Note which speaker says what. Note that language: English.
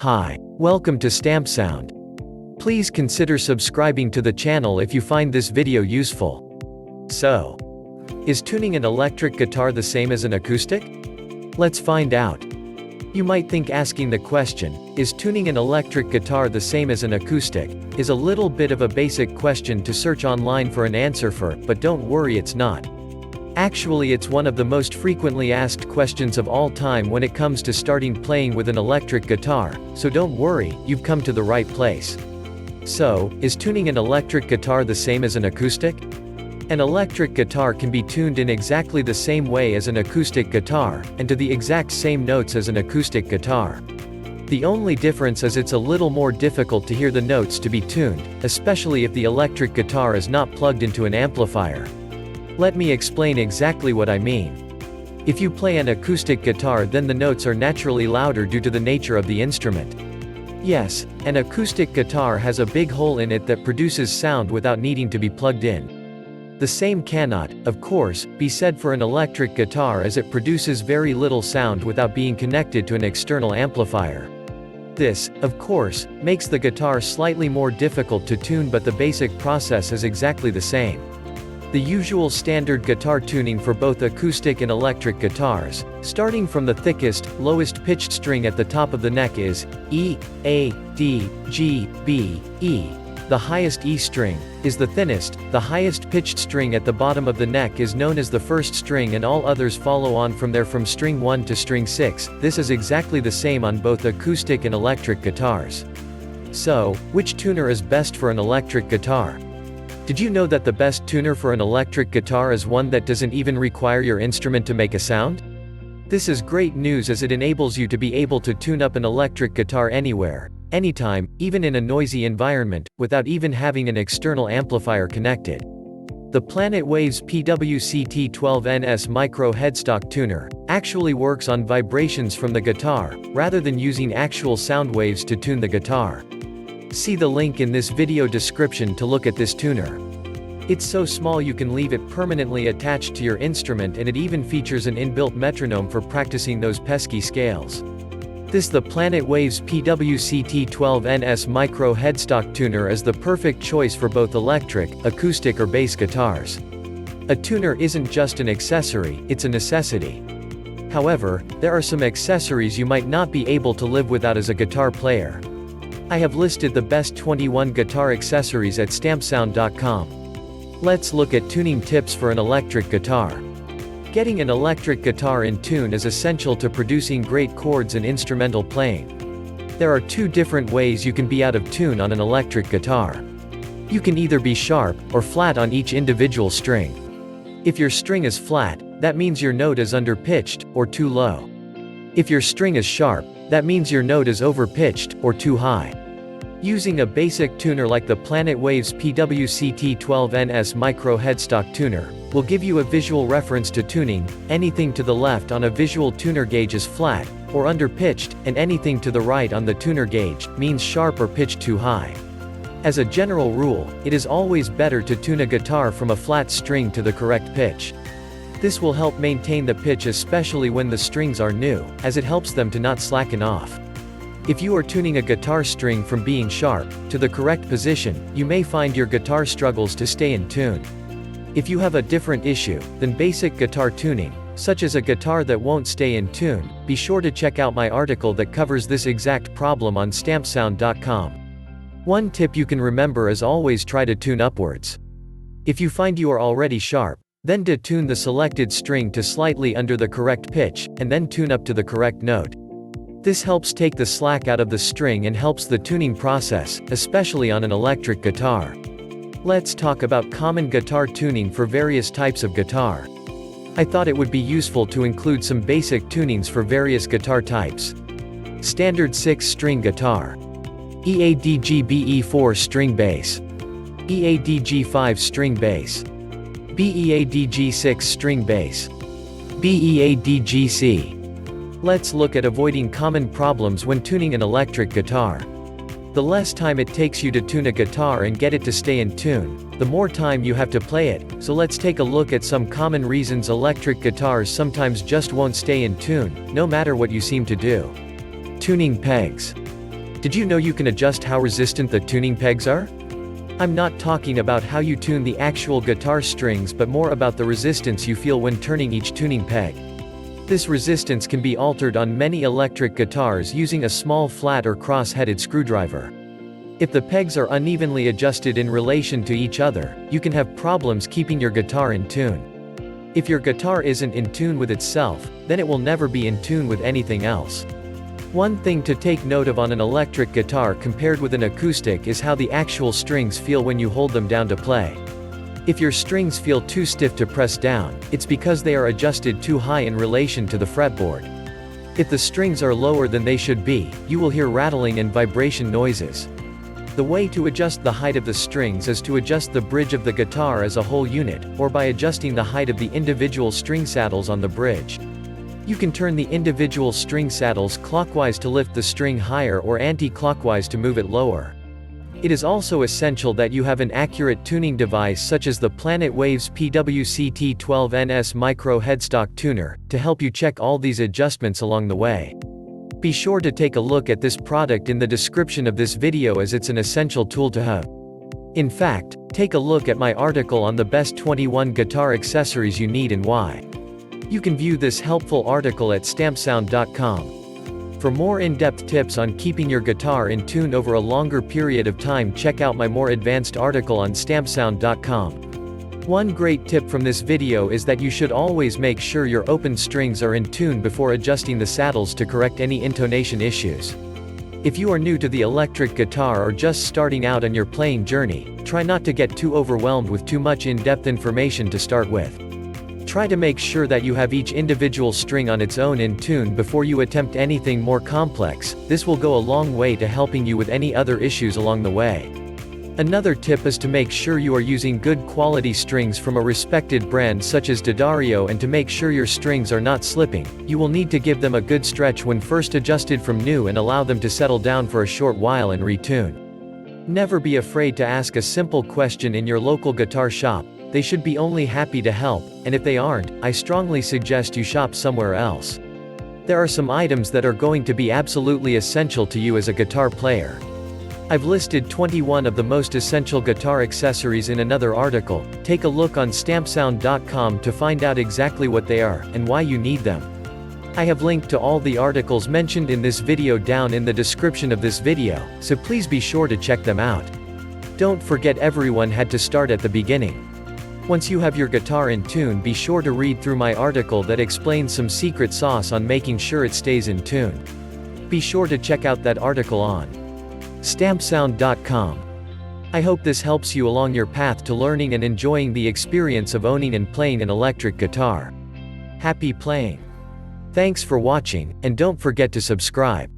Speaker 1: Hi, welcome to Stamp Sound. Please consider subscribing to the channel if you find this video useful. So, is tuning an electric guitar the same as an acoustic? Let's find out. You might think asking the question, is tuning an electric guitar the same as an acoustic, is a little bit of a basic question to search online for an answer for, but don't worry, it's not. Actually, it's one of the most frequently asked questions of all time when it comes to starting playing with an electric guitar, so don't worry, you've come to the right place. So, is tuning an electric guitar the same as an acoustic? An electric guitar can be tuned in exactly the same way as an acoustic guitar, and to the exact same notes as an acoustic guitar. The only difference is it's a little more difficult to hear the notes to be tuned, especially if the electric guitar is not plugged into an amplifier. Let me explain exactly what I mean. If you play an acoustic guitar, then the notes are naturally louder due to the nature of the instrument. Yes, an acoustic guitar has a big hole in it that produces sound without needing to be plugged in. The same cannot, of course, be said for an electric guitar, as it produces very little sound without being connected to an external amplifier. This, of course, makes the guitar slightly more difficult to tune, but the basic process is exactly the same. The usual standard guitar tuning for both acoustic and electric guitars, starting from the thickest, lowest pitched string at the top of the neck, is E, A, D, G, B, E. The highest E string is the thinnest. The highest pitched string at the bottom of the neck is known as the first string, and all others follow on from there from string 1 to string 6. This is exactly the same on both acoustic and electric guitars. So, which tuner is best for an electric guitar? Did you know that the best tuner for an electric guitar is one that doesn't even require your instrument to make a sound? This is great news, as it enables you to be able to tune up an electric guitar anywhere, anytime, even in a noisy environment, without even having an external amplifier connected. The Planet Waves PWCT12NS Micro Headstock Tuner actually works on vibrations from the guitar, rather than using actual sound waves to tune the guitar. See the link in this video description to look at this tuner. It's so small you can leave it permanently attached to your instrument, and it even features an inbuilt metronome for practicing those pesky scales. The Planet Waves PWCT12NS Micro Headstock Tuner is the perfect choice for both electric, acoustic or bass guitars. A tuner isn't just an accessory, it's a necessity. However, there are some accessories you might not be able to live without as a guitar player. I have listed the best 21 guitar accessories at stampsound.com. Let's look at tuning tips for an electric guitar. Getting an electric guitar in tune is essential to producing great chords and instrumental playing. There are two different ways you can be out of tune on an electric guitar. You can either be sharp or flat on each individual string. If your string is flat, that means your note is under-pitched or too low. If your string is sharp, that means your note is over-pitched or too high. Using a basic tuner like the Planet Waves PWCT12NS Micro Headstock Tuner will give you a visual reference to tuning. Anything to the left on a visual tuner gauge is flat, or under-pitched, and anything to the right on the tuner gauge means sharp or pitched too high. As a general rule, it is always better to tune a guitar from a flat string to the correct pitch. This will help maintain the pitch, especially when the strings are new, as it helps them to not slacken off. If you are tuning a guitar string from being sharp to the correct position, you may find your guitar struggles to stay in tune. If you have a different issue than basic guitar tuning, such as a guitar that won't stay in tune, be sure to check out my article that covers this exact problem on stampsound.com. One tip you can remember is always try to tune upwards. If you find you are already sharp, then detune the selected string to slightly under the correct pitch, and then tune up to the correct note. This helps take the slack out of the string and helps the tuning process, especially on an electric guitar. Let's talk about common guitar tuning for various types of guitar. I thought it would be useful to include some basic tunings for various guitar types. Standard 6-string guitar. EADG BE4 string bass. EADG 5 string bass. BEADG 6 string bass. BEADG C. Let's look at avoiding common problems when tuning an electric guitar. The less time it takes you to tune a guitar and get it to stay in tune, the more time you have to play it, so let's take a look at some common reasons electric guitars sometimes just won't stay in tune, no matter what you seem to do. Tuning pegs. Did you know you can adjust how resistant the tuning pegs are? I'm not talking about how you tune the actual guitar strings but more about the resistance you feel when turning each tuning peg. This resistance can be altered on many electric guitars using a small flat or cross-headed screwdriver. If the pegs are unevenly adjusted in relation to each other, you can have problems keeping your guitar in tune. If your guitar isn't in tune with itself, then it will never be in tune with anything else. One thing to take note of on an electric guitar compared with an acoustic is how the actual strings feel when you hold them down to play. If your strings feel too stiff to press down, it's because they are adjusted too high in relation to the fretboard. If the strings are lower than they should be, you will hear rattling and vibration noises. The way to adjust the height of the strings is to adjust the bridge of the guitar as a whole unit, or by adjusting the height of the individual string saddles on the bridge. You can turn the individual string saddles clockwise to lift the string higher or anti-clockwise to move it lower. It is also essential that you have an accurate tuning device such as the Planet Waves PWCT12NS Micro Headstock Tuner, to help you check all these adjustments along the way. Be sure to take a look at this product in the description of this video as it's an essential tool to have. In fact, take a look at my article on the best 21 guitar accessories you need and why. You can view this helpful article at stampsound.com. For more in-depth tips on keeping your guitar in tune over a longer period of time, check out my more advanced article on stampsound.com. One great tip from this video is that you should always make sure your open strings are in tune before adjusting the saddles to correct any intonation issues. If you are new to the electric guitar or just starting out on your playing journey, try not to get too overwhelmed with too much in-depth information to start with. Try to make sure that you have each individual string on its own in tune before you attempt anything more complex. This will go a long way to helping you with any other issues along the way. Another tip is to make sure you are using good quality strings from a respected brand such as D'Addario, and to make sure your strings are not slipping, you will need to give them a good stretch when first adjusted from new and allow them to settle down for a short while and retune. Never be afraid to ask a simple question in your local guitar shop. They should be only happy to help, and if they aren't, I strongly suggest you shop somewhere else. There are some items that are going to be absolutely essential to you as a guitar player. I've listed 21 of the most essential guitar accessories in another article. Take a look on stampsound.com to find out exactly what they are, and why you need them. I have linked to all the articles mentioned in this video down in the description of this video, so please be sure to check them out. Don't forget, everyone had to start at the beginning. Once you have your guitar in tune, be sure to read through my article that explains some secret sauce on making sure it stays in tune. Be sure to check out that article on stampsound.com. I hope this helps you along your path to learning and enjoying the experience of owning and playing an electric guitar. Happy playing! Thanks for watching, and don't forget to subscribe.